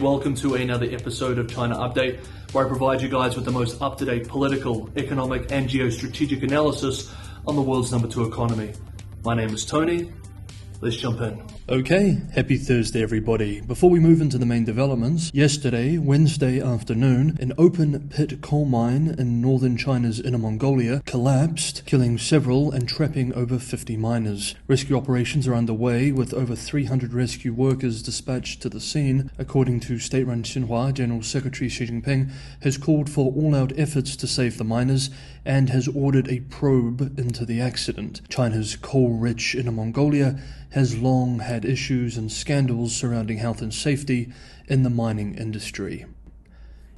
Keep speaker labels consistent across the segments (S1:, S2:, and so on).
S1: Welcome to another episode of China Update, where I provide you guys with the most up-to-date political, economic and geostrategic analysis on the world's number 2 economy. My name is Tony. Let's jump in. Okay, happy Thursday everybody. Before we move into the main developments, yesterday, Wednesday afternoon, an open pit coal mine in northern China's Inner Mongolia collapsed, killing several and trapping over 50 miners. Rescue operations are underway with over 300 rescue workers dispatched to the scene. According to state-run Xinhua, General Secretary Xi Jinping has called for all-out efforts to save the miners and has ordered a probe into the accident. China's coal-rich Inner Mongolia has long had issues and scandals surrounding health and safety in the mining industry.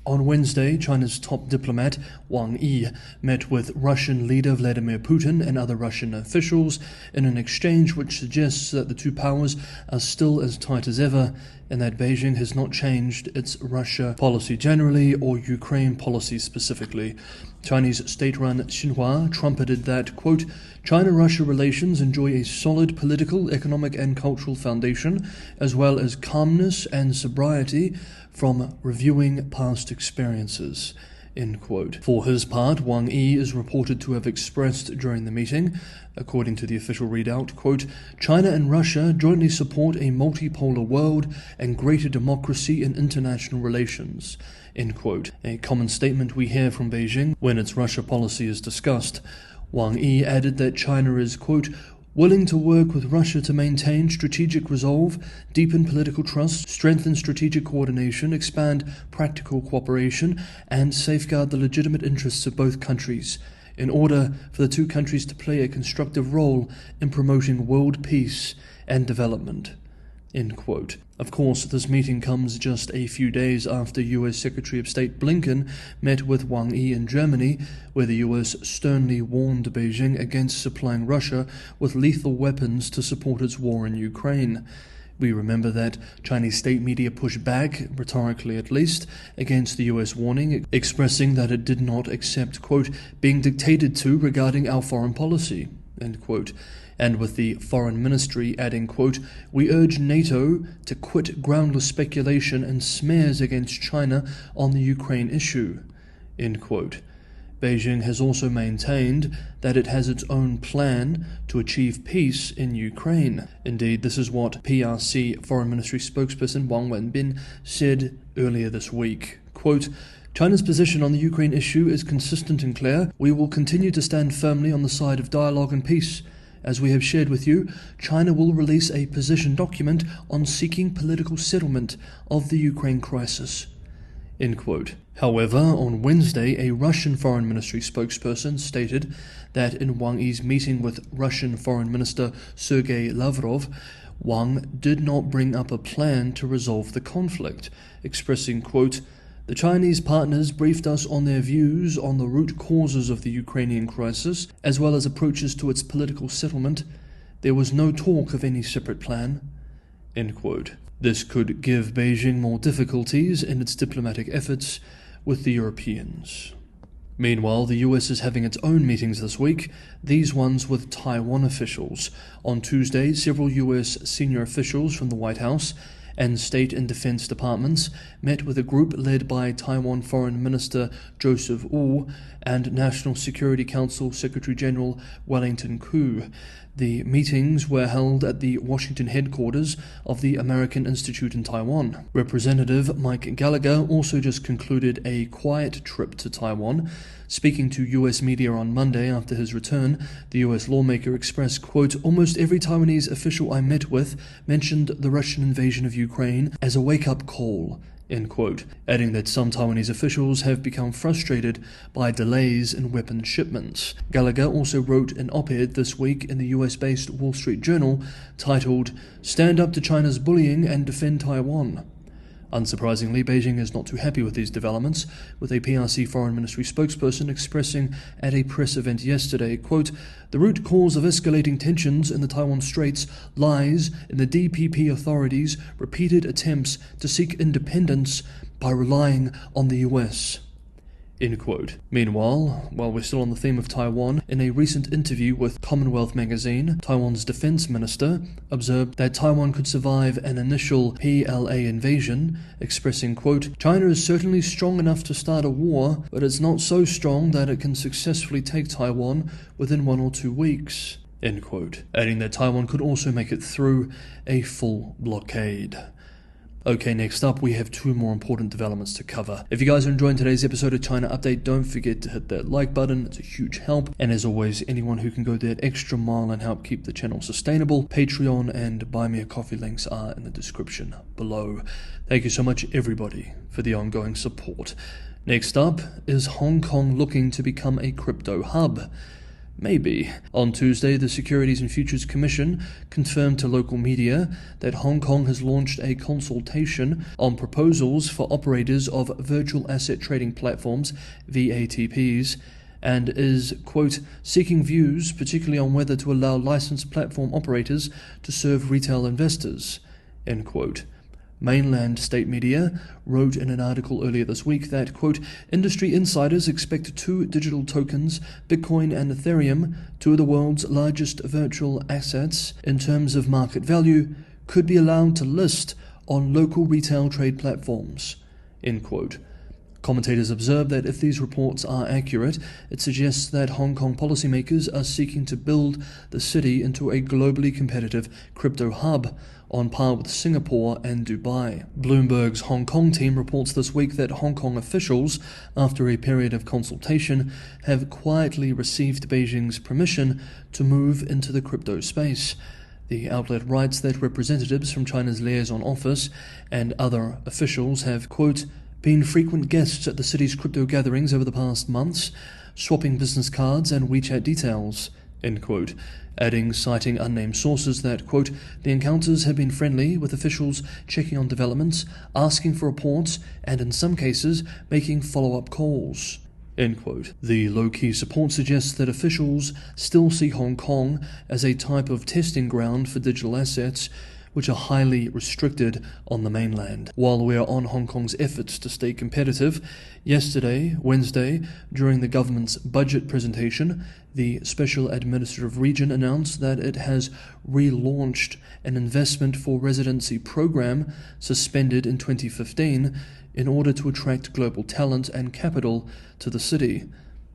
S1: On Wednesday, China's top diplomat, Wang met with Russian leader Vladimir Putin and other Russian officials in an exchange which suggests that the two powers are still as tight as ever and that Beijing has not changed its Russia policy generally or Ukraine policy specifically. Chinese state-run Xinhua trumpeted that, quote, China-Russia relations enjoy a solid political, economic and cultural foundation, as well as calmness and sobriety from reviewing past experiences, end quote. For his part, Wang is reported to have expressed during the meeting, according to the official readout, quote, China and Russia jointly support a multipolar world and greater democracy in international relations, end quote. A common statement we hear from Beijing when its Russia policy is discussed. Wang added that China is, quote, willing to work with Russia to maintain strategic resolve, deepen political trust, strengthen strategic coordination, expand practical cooperation, and safeguard the legitimate interests of both countries, in order for the two countries to play a constructive role in promoting world peace and development, end quote. Of course, this meeting comes just a few days after US Secretary of State Blinken met with Wang in Germany, where the US sternly warned Beijing against supplying Russia with lethal weapons to support its war in Ukraine. We remember that Chinese state media pushed back, rhetorically at least, against the US warning, expressing that it did not accept, quote, being dictated to regarding our foreign policy, end quote. And with the foreign ministry adding, quote, we urge NATO to quit groundless speculation and smears against China on the Ukraine issue, end quote. Beijing has also maintained that it has its own plan to achieve peace in Ukraine. Indeed, this is what PRC Foreign Ministry spokesperson Wang said earlier this week, quote, China's position on the Ukraine issue is consistent and clear. We will continue to stand firmly on the side of dialogue and peace. As we have shared with you, China will release a position document on seeking political settlement of the Ukraine crisis, end quote. However, on Wednesday, a Russian Foreign Ministry spokesperson stated that in Wang Yi's meeting with Russian Foreign Minister Sergei Lavrov, Wang did not bring up a plan to resolve the conflict, expressing, quote, the Chinese partners briefed us on their views on the root causes of the Ukrainian crisis, as well as approaches to its political settlement. There was no talk of any separate plan, end quote. This could give Beijing more difficulties in its diplomatic efforts with the Europeans. Meanwhile, the US is having its own meetings this week, these ones with Taiwan officials. On Tuesday, several US senior officials from the White House and State and Defense Departments met with a group led by Taiwan Foreign Minister Joseph Wu and National Security Council Secretary General Wellington Koo. The meetings were held at the Washington headquarters of the American Institute in Taiwan. Representative Mike Gallagher also just concluded a quiet trip to Taiwan. Speaking to US media on Monday after his return, the US lawmaker expressed, quote, almost every Taiwanese official I met with mentioned the Russian invasion of Ukraine as a wake-up call, end quote, adding that some Taiwanese officials have become frustrated by delays in weapons shipments. Gallagher also wrote an op-ed this week in the US-based Wall Street Journal titled, Stand Up to China's Bullying and Defend Taiwan. Unsurprisingly, Beijing is not too happy with these developments, with a PRC Foreign Ministry spokesperson expressing at a press event yesterday, quote, the root cause of escalating tensions in the Taiwan Straits lies in the DPP authorities' repeated attempts to seek independence by relying on the US, End quote. Meanwhile, while we're still on the theme of Taiwan, in a recent interview with Commonwealth magazine, Taiwan's defense minister observed that Taiwan could survive an initial PLA invasion, expressing, quote, "China is certainly strong enough to start a war, but it's not so strong that it can successfully take Taiwan within 1 or 2 weeks." End quote. Adding that Taiwan could also make it through a full blockade. Okay, next up we have 2 more important developments to cover. If you guys are enjoying today's episode of China Update, don't forget to hit that like button. It's a huge help. And as always, anyone who can go that extra mile and help keep the channel sustainable, Patreon and Buy Me a Coffee links are in the description below. Thank you so much, everybody, for the ongoing support. Next up is Hong Kong looking to become a crypto hub. Maybe. On Tuesday, the Securities and Futures Commission confirmed to local media that Hong Kong has launched a consultation on proposals for operators of virtual asset trading platforms, VATPs, and is, quote, seeking views, particularly on whether to allow licensed platform operators to serve retail investors, end quote. Mainland state media wrote in an article earlier this week that, quote, industry insiders expect 2 digital tokens, Bitcoin and Ethereum, 2 of the world's largest virtual assets in terms of market value, could be allowed to list on local retail trade platforms, end quote. Commentators observe that if these reports are accurate, it suggests that Hong Kong policymakers are seeking to build the city into a globally competitive crypto hub, on par with Singapore and Dubai. Bloomberg's Hong Kong team reports this week that Hong Kong officials, after a period of consultation, have quietly received Beijing's permission to move into the crypto space. The outlet writes that representatives from China's liaison office and other officials have, quote, been frequent guests at the city's crypto gatherings over the past months, swapping business cards and WeChat details, end quote, adding, citing unnamed sources, that, quote, the encounters have been friendly, with officials checking on developments, asking for reports, and in some cases, making follow-up calls, end quote. The low-key support suggests that officials still see Hong Kong as a type of testing ground for digital assets, which are highly restricted on the mainland. While we are on Hong Kong's efforts to stay competitive, yesterday, Wednesday, during the government's budget presentation, the Special Administrative Region announced that it has relaunched an investment for residency program suspended in 2015 in order to attract global talent and capital to the city.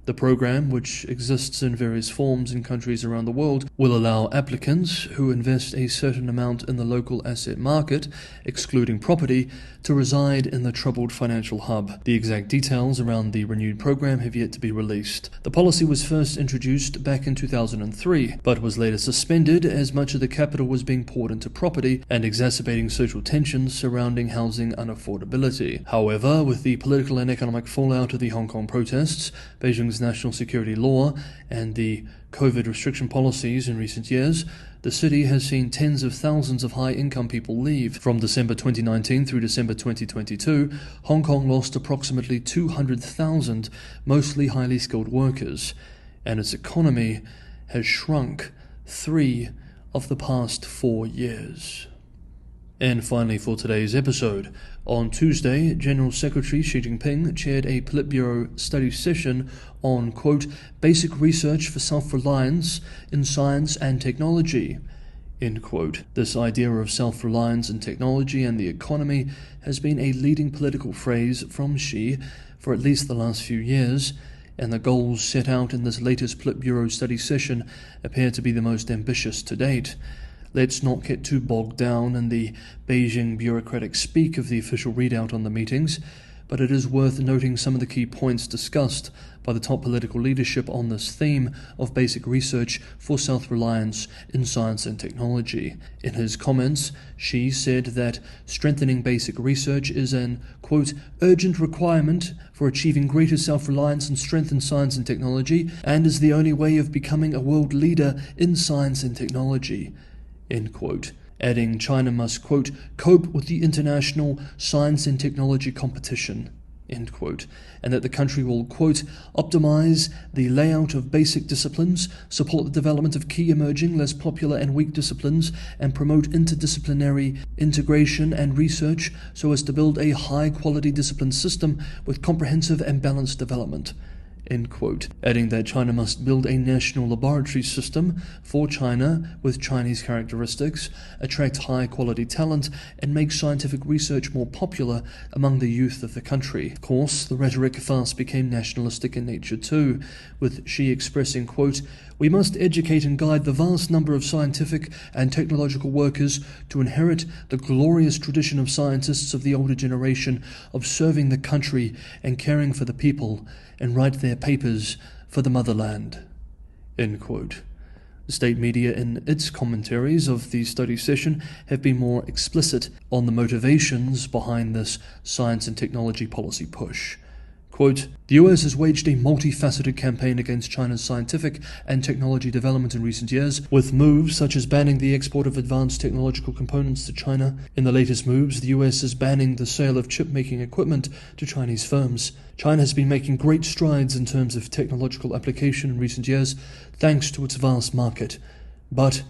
S1: The program, which exists in various forms in countries around the world, will allow applicants who invest a certain amount in the local asset market, excluding property, to reside in the troubled financial hub. The exact details around the renewed program have yet to be released. The policy was first introduced back in 2003, but was later suspended as much of the capital was being poured into property and exacerbating social tensions surrounding housing unaffordability. However, with the political and economic fallout of the Hong Kong protests, Beijing's national security law, and the COVID restriction policies in recent years, the city has seen tens of thousands of high-income people leave. From December 2019 through December 2022, Hong Kong lost approximately 200,000 mostly highly skilled workers, and its economy has shrunk 3 of the past 4 years. And finally, for today's episode, on Tuesday, General Secretary Xi Jinping chaired a Politburo study session on, quote, basic research for self-reliance in science and technology, end quote. This idea of self-reliance in technology and the economy has been a leading political phrase from Xi for at least the last few years, and the goals set out in this latest Politburo study session appear to be the most ambitious to date. Let's not get too bogged down in the Beijing bureaucratic speak of the official readout on the meetings, but it is worth noting some of the key points discussed by the top political leadership on this theme of basic research for self-reliance in science and technology. In his comments, Xi said that strengthening basic research is an, quote, urgent requirement for achieving greater self-reliance and strength in science and technology, and is the only way of becoming a world leader in science and technology, end quote, adding China must, quote, cope with the international science and technology competition, end quote, and that the country will, quote, optimize the layout of basic disciplines, support the development of key emerging, less popular and weak disciplines, and promote interdisciplinary integration and research so as to build a high-quality discipline system with comprehensive and balanced development, end quote, adding that China must build a national laboratory system for China with Chinese characteristics, attract high-quality talent, and make scientific research more popular among the youth of the country. Of course, the rhetoric fast became nationalistic in nature too, with Xi expressing, quote, we must educate and guide the vast number of scientific and technological workers to inherit the glorious tradition of scientists of the older generation of serving the country and caring for the people, and write their papers for the motherland, end quote. The state media in its commentaries of the study session have been more explicit on the motivations behind this science and technology policy push. Quote, the US has waged a multifaceted campaign against China's scientific and technology development in recent years, with moves such as banning the export of advanced technological components to China. In the latest moves, the US is banning the sale of chip-making equipment to Chinese firms. China has been making great strides in terms of technological application in recent years, thanks to its vast market. But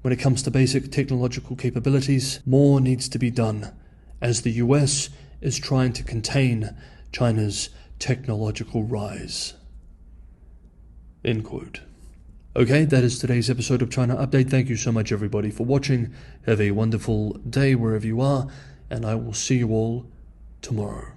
S1: when it comes to basic technological capabilities, more needs to be done, as the US is trying to contain China's technological rise, end quote. Okay, that is today's episode of China Update. Thank you so much, everybody, for watching. Have a wonderful day wherever you are, and I will see you all tomorrow.